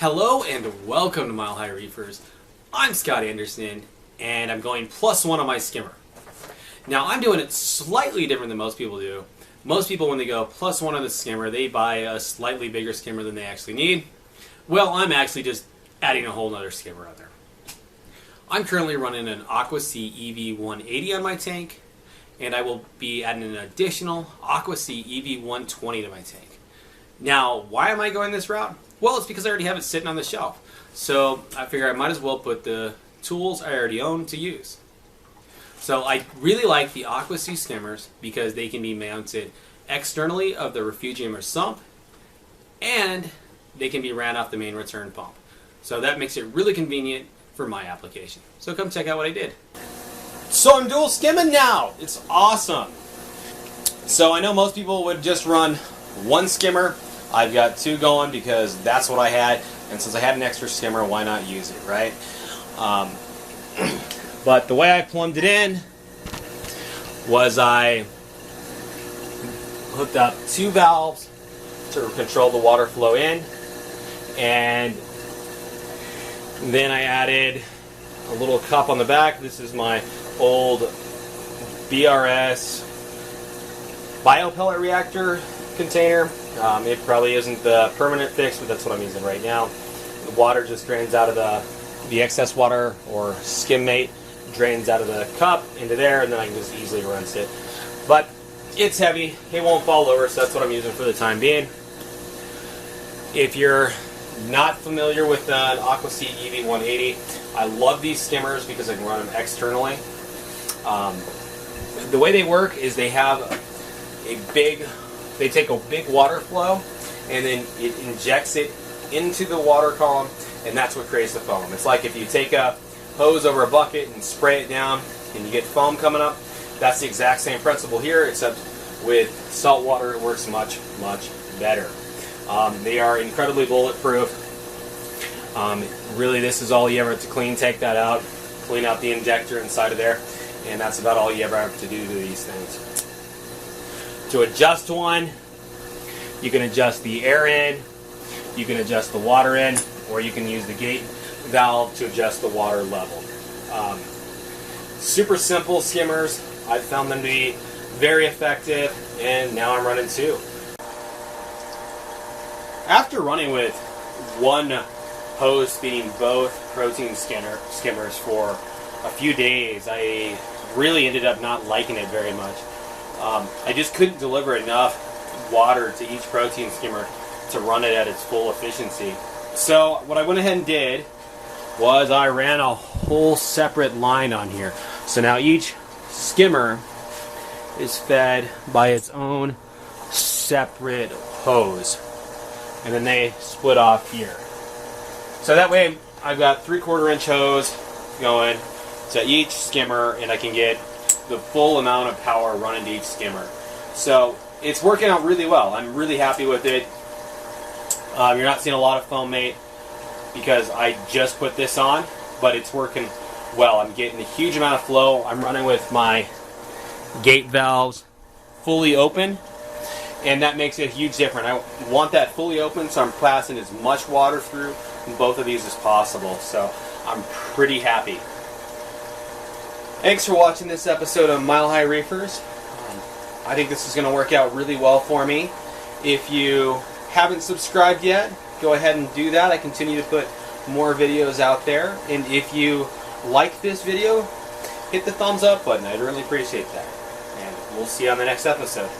Hello and welcome to Mile High Reefers. I'm Scott Anderson and I'm going +1 on my skimmer. Now I'm doing it slightly different than most people do. Most people, when they go +1 on the skimmer, they buy a slightly bigger skimmer than they actually need. Well, I'm actually just adding a whole nother skimmer out there. I'm currently running an AquaC EV180 on my tank, and I will be adding an additional AquaC EV120 to my tank. Now, why am I going this route? Well, it's because I already have it sitting on the shelf. So I figure I might as well put the tools I already own to use. So I really like the AquaC skimmers because they can be mounted externally of the refugium or sump, and they can be ran off the main return pump. So that makes it really convenient for my application. So come check out what I did. So I'm dual skimming now. It's awesome. So I know most people would just run one skimmer. I've got two going because that's what I had, and since I had an extra skimmer, why not use it, right? But the way I plumbed it in was I hooked up two valves to control the water flow in, and then I added a little cup on the back. This is my old BRS biopellet reactor container. It probably isn't the permanent fix, but that's what I'm using right now. The water just drains out of the excess water, or skimmate drains out of the cup into there, and then I can just easily rinse it. But it's heavy, it won't fall over, so that's what I'm using for the time being. If you're not familiar with an AquaC EV180, I love these skimmers because I can run them externally. The way they work is they take a big water flow, and then it injects it into the water column, and that's what creates the foam. It's like if you take a hose over a bucket and spray it down and you get foam coming up. That's the exact same principle here, except with salt water it works much, much better. They are incredibly bulletproof. Really, this is all you ever have to clean. Take that out, clean out the injector inside of there, and that's about all you ever have to do to these things. To adjust one, you can adjust the air in, you can adjust the water in, or you can use the gate valve to adjust the water level. Super simple skimmers. I found them to be very effective, and now I'm running two. After running with one hose feeding both protein skimmers for a few days, I really ended up not liking it very much. I just couldn't deliver enough water to each protein skimmer to run it at its full efficiency. So what I went ahead and did was I ran a whole separate line on here. So now each skimmer is fed by its own separate hose, and then they split off here. So that way I've got 3/4 inch hose going to each skimmer, and I can get the full amount of power running to each skimmer. So it's working out really well. I'm really happy with it. You're not seeing a lot of foam mate because I just put this on, but it's working well. I'm getting a huge amount of flow. I'm running with my gate valves fully open, and that makes it a huge difference. I want that fully open, so I'm passing as much water through both of these as possible. So I'm pretty happy. Thanks for watching this episode of Mile High Reefers. I think this is going to work out really well for me. If you haven't subscribed yet, go ahead and do that. I continue to put more videos out there. And if you like this video, hit the thumbs up button. I'd really appreciate that. And we'll see you on the next episode.